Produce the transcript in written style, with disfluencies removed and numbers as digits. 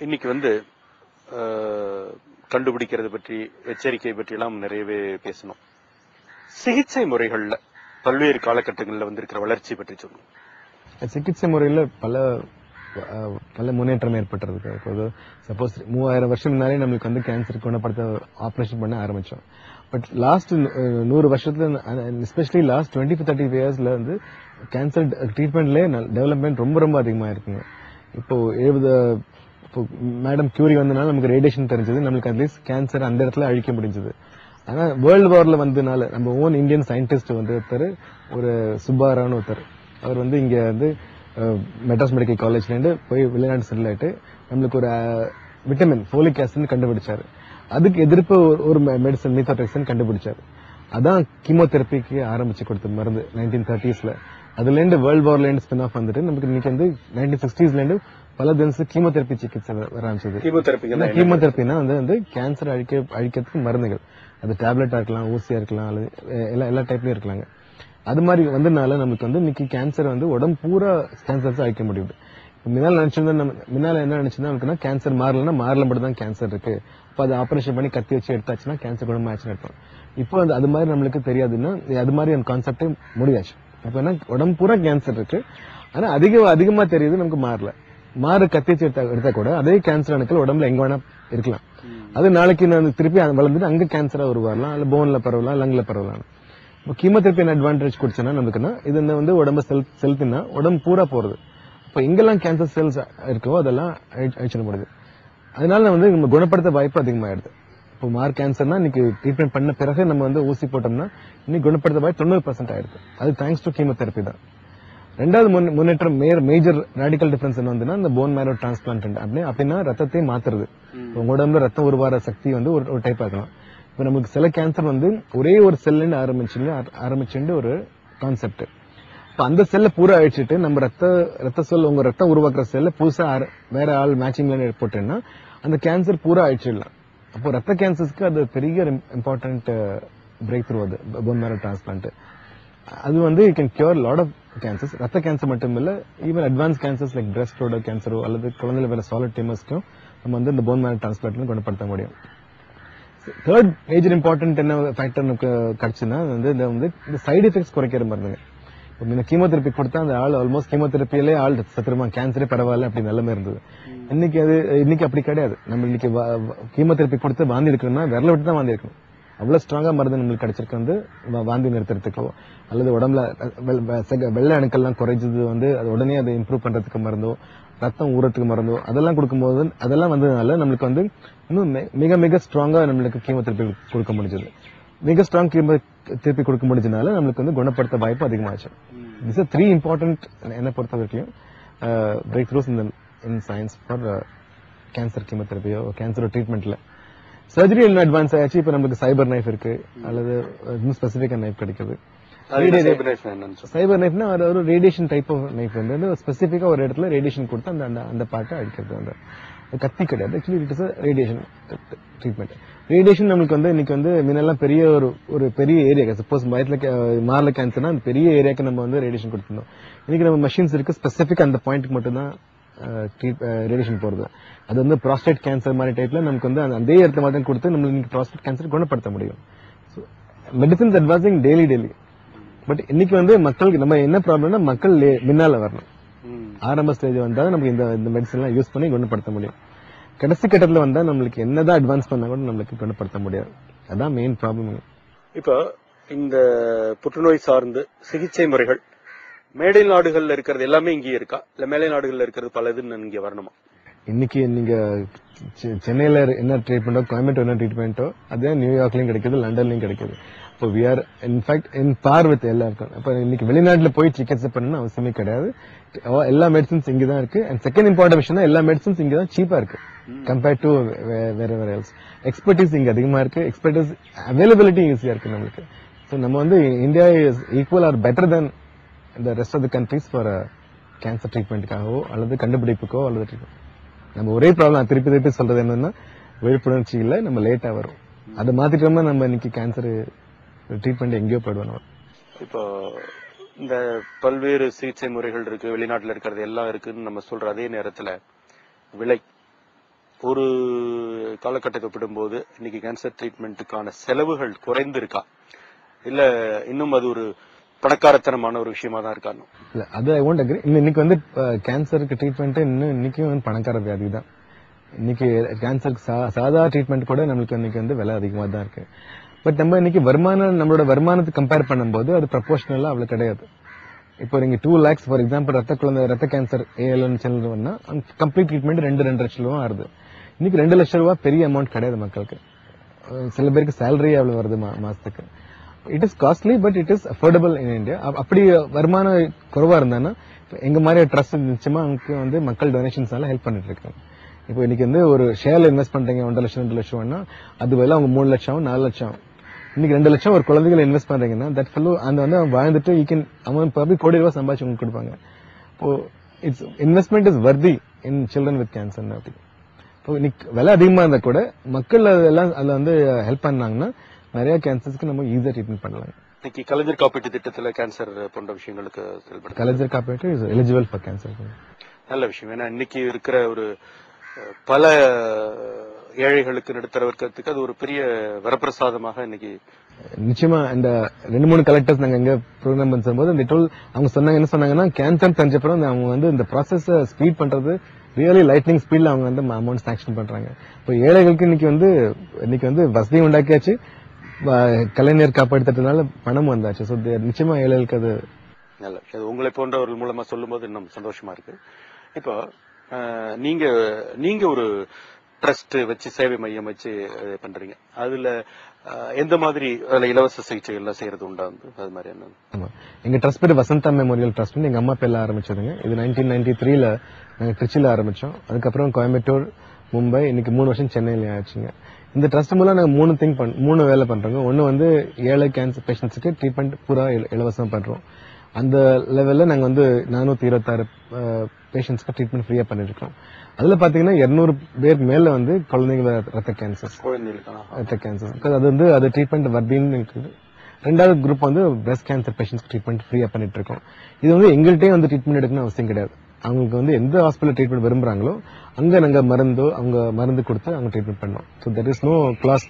இன்னைக்கு கண்டுபிடிக்கிறது பற்றி எச்சரிக்கை பற்றி எல்லாம் நிறையவே பேசணும். சிகிச்சை முறைகள்ல பல்வேறு காலகட்டங்களில் வந்திருக்கிற வளர்ச்சி பற்றி சொல்லுங்க. சிகிச்சை முறையில பல முன்னேற்றம் ஏற்பட்டிருக்கு. இப்போ சப்போஸ் 3000 வருஷம் முன்னாலே நம்மளுக்கு கேன்சர் குணப்படுத்த ஆபரேஷன் பண்ண ஆரம்பிச்சோம். பட் லாஸ்ட் 100 வருஷத்துல எஸ்பெஷலி லாஸ்ட் 20-30 இயர்ஸ்ல கேன்சர் ட்ரீட்மெண்ட்ல டெவலப்மெண்ட் ரொம்ப ரொம்ப அதிகமா இருக்குங்க. இப்போ மேடம் கியூரி வந்தனால நமக்கு ரேடியேஷன் தெரிஞ்சது, நம்மளுக்கு அட்லீஸ்ட் கேன்சர் அந்த இடத்துல அழிக்க முடிஞ்சது. ஆனா வேர்ல்டு வார்ல வந்தனால நம்ம ஓன் இந்தியன் சயின்டிஸ்ட் ஒருத்தர், ஒரு சுப்பாரான்னு ஒருத்தர், அவர் இங்க மெட்ராஸ் மெடிக்கல் காலேஜ்ல இருந்து போய் வெளிநாடு செட்டில் ஆயிட்டு நம்மளுக்கு ஒரு விட்டமின் ஃபோலிக் ஆசிட் கண்டுபிடிச்சாரு. அதுக்கு எதிர்ப்பு ஒரு மெடிசன் மீத்தோட்ரெக்சன் கண்டுபிடிச்சாரு. அதான் கீமோதெரபிக்கு ஆரம்பிச்சு கொடுத்த மருந்து 1930s. அதுல இருந்து வேர்ல்டு வார்ல இருந்து ஸ்பின் ஆஃப் வந்துட்டு நமக்கு இன்னைக்கு 1960s இருந்து பல தினசு கீமோதெரபி சிகிச்சை வர ஆரம்பிச்சது. கீமோதெரபினா கேன்சர் அழிக்கிறதுக்கு மருந்துகள், அது டேப்லெட்டா இருக்கலாம், ஊசியா இருக்கலாம், அல்லது எல்லா டைப்லயும் இருக்கலாங்க. அது மாதிரி வந்ததுனால நமக்கு இன்னைக்கு கேன்சர் உடம்பு பூரா கேன்சர்ஸ் அழிக்க முடியுது. முன்னால என்ன நினைச்சிருந்தா கேன்சர் மாறலன்னா மாறல மட்டும் தான் கேன்சர் இருக்கு, அப்ப அது ஆபரேஷன் பண்ணி கத்தி வச்சு எடுத்தாச்சுன்னா கேன்சர் குணமாச்சுன்னு எடுத்தோம். இப்போ அது மாதிரி நம்மளுக்கு தெரியாதுன்னா அது மாதிரி அந்த கான்செப்டே முடியாச்சு. அப்ப என்ன உடம்பு பூரா கேன்சர் இருக்கு, ஆனா அதிகமா தெரியுது நமக்கு மாறு கத்தி வச்சு எடுத்தா கூட அதே கேன்சர் அணுக்கள் உடம்புல எங்க வேணா இருக்கலாம். அது நாளைக்கு திருப்பி வளர்ந்துட்டு அங்க கேன்சரா உருவாரலாம், அல்ல போன்ல பரவலாம், லங்ல பரவலாம். கீமோதெரபி அட்வான்டேஜ் குடிச்சோன்னா நமக்குன்னா இது உடம்பு செலுத்தினா உடம்பு பூரா போறது. இப்ப எங்கெல்லாம் கேன்சர் செல்ஸ் இருக்கோ அதெல்லாம் அழிச்சிட முடியுது. அதனால நம்ம குணப்படுத்த வாய்ப்பு அதிகமாயிடுது. இப்போ கேன்சர்னா இன்னைக்கு ட்ரீட்மெண்ட் பண்ண பிறகு நம்ம ஊசி போட்டோம்னா இன்னைக்கு குணப்படுத்த வாய்ப்பு 90% ஆயிடுது. அது தேங்க்ஸ் டு கீமோதெரபி தான். ரெண்டாவது முன்னேற்றம் மேஜர் ரேடிக்கல் டிஃபரன்ஸ் என்ன இந்த போன் மேரோ டிரான்ஸ்பிளான்ட் அப்படின்னா ரத்தத்தை மாத்துறது. உங்க உடம்புல ரத்தம் உருவார சக்தி ஒரு டைப்பா இருக்கலாம். இப்ப நமக்கு சில கேன்சர் ஒரே ஒரு செல்ல ஆரம்பிச்சுட்டு ஒரு கான்செப்ட். இப்ப அந்த செல்ல பூரா அழிச்சிட்டு நம்ம ரத்த செல், உங்க ரத்தம் உருவாக்குற செல்ல புதுசா வேற ஆள் மேட்சிங்ல போட்டேன்னா அந்த கேன்சர் பூரா அழிச்சிடலாம். அப்போ ரத்த கேன்சர்ஸ்க்கு அது பெரிய இம்பார்ட்டன்ட் பிரேக் த்ரூ. அது போன் மேரோ டிரான்ஸ்பிளான்ட் அது you can cure lot of cancers. ரத்த கேன்சர் மட்டும் இல்ல, ஈவன் அட்வான்ஸ் கேன்சர்ஸ் லைக் பிரஸ்டோட கேன்சரோ அல்லது குழந்தைல வேற சாலிட் டியூமர்ஸ்க்கும் நம்ம இந்த போன் மேரோ டிரான்ஸ்பிளான்ட் குணப்படுத்த முடியும். தேர்ட் மேஜர் இம்பார்ட்டன்ட் என்ன ஃபேக்டர் நமக்கு கிடைச்சுன்னா இந்த சைடு எஃபெக்ட்ஸ் குறைக்கிற மருந்துங்க. கீமோதெரபி கொடுத்தா அந்த ஆள் ஆல்மோஸ்ட் கீமோதெரபியிலே ஆள் சத்துருமா, கேன்சரே பரவாயில்ல அப்படி நிலைமை இருந்தது. இன்னைக்கு அப்படி கிடையாது. நம்ம இன்னைக்கு கீமோதெரபி கொடுத்து வாந்தி எடுக்கணும்னா விரல விட்டு தான் வாந்தி எடுக்கணும். அவ்வளவு ஸ்ட்ராங்கா மருந்து நம்மளுக்கு கிடைச்சிருக்கு வாந்தி நிறுத்துறதுக்கோ அல்லது உடம்புல வெள்ளை அணுக்கள்லாம் குறைஞ்சது அது உடனே அதை இம்ப்ரூவ் பண்றதுக்கு மருந்தோ, ரத்தம் ஊறத்துக்கு மருந்தோ அதெல்லாம் கொடுக்கும்போது அதெல்லாம் வந்ததுனால நம்மளுக்கு இன்னும் மிக மிக ஸ்ட்ராங்கா நம்மளுக்கு கீமோதெரபி கொடுக்க முடிஞ்சது. மிக ஸ்ட்ராங் கீமோதெரபி கொடுக்க முடிஞ்சதுனால நம்மளுக்கு குணப்படுத்த வாய்ப்பு அதிகமாச்சு. திஸ் ஆர் 3 இம்பார்ட்டன்ட் என்ன பொறுத்த வரைக்கும் breakthroughs in science for cancer கீமோதெரபியோ கேன்சர் ட்ரீட்மெண்ட்ல. சர்ஜரி என்ன அட்வான்ஸ் ஆயாச்சு. இப்ப நமக்கு சைபர் நைஃப் இருக்கு, அல்லது இன்னும் ஸ்பெசிபிக்கா நைஃப் கிடைக்குது. சைபர் நைஃப்னா ஒரு ரேடியேஷன் டைப் ஆஃப் நைஃப் ஸ்பெசிபிக்கா ஒரு இடத்துல ரேடியேஷன் கொடுத்து அந்த பார்ட்டை அடிக்கிறது. கத்தி கிடையாது, actually it is radiation treatment. Radiation நமக்கு இன்னைக்கு முன்னெல்லாம் பெரிய ஒரு பெரிய ஏரியா, சப்போஸ் மார்ல கேன்சர்னா அந்த பெரிய ஏரியாக்கு நம்ம ரேடியேஷன் கொடுத்துருந்தோம். இன்னைக்கு நம்ம மெஷின்ஸ் இருக்கு, ஸ்பெசிபிக் அந்த பாயிண்ட்க்கு மட்டும் தான் ரேடியேஷன் போறது. அது ப்ராஸ்டேட் கேன்சர் மாதிரி டைப்ல நமக்கு அதே இடத்துல மட்டும் கொடுத்து நம்ம இன்னைக்கு ப்ராஸ்டேட் கேன்சர் குணப்படுத்த முடியும். Medicines advancing daily. பட் இன்னைக்கு மக்களுக்கு நம்ம என்ன ப்ராப்ளம்னா மக்கள் முன்னால வரணும். ஆரம்ப ஸ்டேஜ் வந்தா நமக்கு இந்த மெடிசன் எல்லாம் யூஸ் பண்ணி குணப்படுத்த முடியும். கடைசி கட்டத்துல வந்தா நம்மளுக்கு என்னதான் அட்வான்ஸ் பண்ணா கூட நம்மளுக்கு குணப்படுத்த முடியாது. அதான் மெயின் ப்ராப்ளம். இப்ப இந்த புற்றுநோய் சார்ந்த சிகிச்சை முறைகள் மேலை நாடுகள்ல இருக்கிறது எல்லாமே இங்கே இருக்கா, இல்ல மேலை நாடுகள்ல இருக்கிறது பலதுன்னு இங்க வரணுமா? இன்னைக்கு நீங்க சென்னையில என்ன ட்ரீட்மெண்டோ, கோயம்புத்தூர் என்ன ட்ரீட்மெண்டோ அதே நியூயார்க்லயும் கிடைக்குது, லண்டன்லயும் கிடைக்குது. இப்போ we are in fact in par with எல்லாருக்கும். இப்ப இன்னைக்கு வெளிநாட்டுல போய் சிகிச்சை பண்ணணும்னு அவசியமே கிடையாது. எல்லா மெடிசன்ஸ் இங்கதான் இருக்கு. அண்ட் செகண்ட் இம்பார்ட்டன்ட் விஷயம், எல்லா மெடிசன்ஸ் இங்கதான் சீப்பா இருக்கு கம்பேர்ட் டு வேற எல்ஸ். எக்ஸ்பர்டீஸ் இங்க அதிகமா இருக்கு, எக்ஸ்பர்டீஸ் அவைலபிலிட்டி ஈஸியா இருக்கு நம்மளுக்கு. ஸோ நம்ம India is equal or better then இந்த rest of the countries for cancer ட்ரீட்மெண்ட்டுக்காகவோ அல்லது கண்டுபிடிப்புக்கோ அல்லது ட்ரீட்மெண்ட். நம்ம ஒரே ப்ராப்ளம் திருப்பி சொல்றது என்னன்னா விழிப்புணர்ச்சி இல்லை, நம்ம லேட்டா வரும். அதை மாத்திட்டோம்னா நம்ம இன்னைக்கு கேன்சர் ட்ரீட்மெண்ட் எங்கேயோ போயிடுவோம். இப்போ இந்த பல்வேறு சிகிச்சை முறைகள் இருக்கு, வெளிநாட்டுல இருக்கிறது எல்லாம் இருக்குன்னு நம்ம சொல்ற அதே நேரத்துல விலை ஒரு காலகட்டத்தை ஒப்பிடும்போது இன்னைக்கு கேன்சர் ட்ரீட்மெண்ட்டுக்கான செலவுகள் குறைந்திருக்கா, இல்ல இன்னும் அது ஒரு பணக்காரத்தனமான ஒரு விஷயமா தான் இருக்கான்னு? இல்ல அது ஐ ஒன்ட் அக்ரி. இன்னைக்கு வந்து கேன்சருக்கு ட்ரீட்மெண்ட் இன்னும் இன்னைக்கும் வந்து பணக்கார வியாதி தான். இன்னைக்கு கேன்சருக்கு சாதா ட்ரீட்மெண்ட் கூட நம்மளுக்கு இன்னைக்கு வந்து விலை அதிகமா தான் இருக்கு. பட் நம்ம இன்னைக்கு நம்மளோட வருமானத்தை கம்பேர் பண்ணும்போது அது ப்ரொபோஷனலா அவ்வளவு கிடையாது. இப்போ நீங்க 2 lakhs ஃபார் எக்ஸாம்பிள் ரத்த கேன்சர் ALN செல்லுன்னா கம்ப்ளீட் ட்ரீட்மெண்ட் 2 லட்சம் ரூபாய் ஆகுது. இன்னைக்கு 2 லட்சம் ரூபாய் பெரிய அமௌண்ட் கிடையாது மக்களுக்கு. சில பேருக்கு சேலரி அவ்வளவு வருது மாசத்துக்கு. It is costly but it is affordable in India. அப்படி வருமானம் குறைவா இருந்தானா எங்க மாதிரி ட்ரஸ்ட் நிச்சயமா அங்க வந்து மக்கள் டொனேஷன்ஸால ஹெல்ப் பண்ணிட்டு இருக்காங்க. இப்போ இன்னைக்கு வந்து ஒரு ஷேர்ல இன்வெஸ்ட் பண்றீங்க 1.5 லட்சம் 2 லட்சம்னா அது வேலை அவங்க 3 லட்சம் 4 லட்சம். இன்னைக்கு 2 லட்சம் ஒரு குழந்தைகளை இன்வெஸ்ட் பண்றீங்கன்னா தட் ஃபுல்லு அந்த வந்து அவன் வாழ்ந்துட்டு அவன் பப்ளிக் கோடி ரூபாய் சம்பாதிச்சு உங்களுக்கு கொடுப்பாங்க. இப்போ it's investment is worthy in children with cancer. இப்போ இன்னைக்கு விலை அதிகமா இருந்தா கூட மக்கள் அதெல்லாம் அதுல வந்து ஹெல்ப் பண்ணாங்கன்னா நிறைய கேன்சர்ஸ்க்கு நம்ம ஈஸியா ட்ரீட்மெண்ட் பண்ணலாம். இன்னைக்கு கலைஞர் காப்பீட்டு திட்டத்துல கேன்சர் போன்ற விஷயங்களுக்கு செயல்படுது. கலைஞர் காப்பீட்டு இஸ் எலிஜிபிள் ஃபார் கேன்சர். நல்ல விஷயம். ஏன்னா இன்னைக்கு இருக்கிற ஒரு பல ஏழைகளுக்கு நடுத்தர வர்க்கத்துக்கு அது ஒரு பெரிய வரப்பிரசாதமாக இன்னைக்கு. நிச்சயமா இந்த 2-3 கலெக்டர்ஸ் நாங்க எங்க ப்ரோக்ராம் பண்ணும்போது இந்த அவங்க சொன்னாங்க என்ன சொன்னாங்கன்னா கேன்சர் தெரிஞ்சப்பறம் அவங்க வந்து இந்த ப்ராசஸ் ஸ்பீட் பண்றது ரியலி லைட்னிங் ஸ்பீட்ல அவங்க வந்து அமௌண்ட் சாங்ஷன் பண்றாங்க. இப்போ ஏழைகளுக்கு இன்னைக்கு வந்து வசதி உண்டாக்கியாச்சு, கலைஞர் காப்பாடுத்ததுனால பணம் வந்தாச்சு. ஸோ நிச்சயமா ஏழைகளுக்கு அது நல்ல விஷயம். உங்களை போன்றவர்கள் மூலமா சொல்லும் போது இன்னும் சந்தோஷமா இருக்கு. இப்போ நீங்க ஒரு ட்ரஸ்ட் வச்சு சேவை மையம் வச்சு பண்றீங்க. அதுல எந்த மாதிரி இலவச சிகிச்சை எல்லாம் செய்யறது உண்டா? அது மாதிரி என்ன? ஆமா, எங்க ட்ரஸ்ட் பேர் வசந்தா மெமோரியல் ட்ரஸ்ட். எங்க அம்மா பேர்ல ஆரம்பிச்சதுங்க. இது 1993ல நாங்க திருச்சியில ஆரம்பிச்சோம். அதுக்கப்புறம் கோயம்புத்தூர், மும்பை, இன்னைக்கு 3 வருஷம் சென்னையில ஆச்சுங்க. இந்த ட்ரஸ்ட் மூலம் நாங்க 3 வேலை பண்றோங்க. ஒன்னு வந்து ஏழை கேன்சர் பேஷண்ட்ஸுக்கு ட்ரீட்மெண்ட் பூரா இலவசமா பண்றோம். அந்த லெவல்ல நாங்க வந்து 426 பேஷண்ட்ஸ்க்கு ட்ரீட்மெண்ட் ஃப்ரீயா பண்ணிட்டு இருக்கோம். அதுல பாத்தீங்கன்னா 200 பேருக்கு மேல வந்து குழந்தைங்க ரத்த கேன்சர் அது ட்ரீட்மெண்ட் வர்தின்னு இருக்குது. 2வது குரூப் வந்து பிரஸ்ட் கேன்சர் பேஷண்ட்ஸ்க்கு ட்ரீட்மெண்ட் ஃப்ரீயா பண்ணிட்டு இருக்கோம். இது வந்து எங்கள்கிட்டயே வந்து ட்ரீட்மெண்ட் எடுக்கணும் அவசியம் கிடையாது. அவங்களுக்கு வந்து எந்த ஹாஸ்பிட்டல் ட்ரீட்மெண்ட் விரும்புறாங்களோ அங்க நாங்க மருந்து கொடுத்து அவங்க ட்ரீட்மெண்ட் பண்ணோம். So there is no class.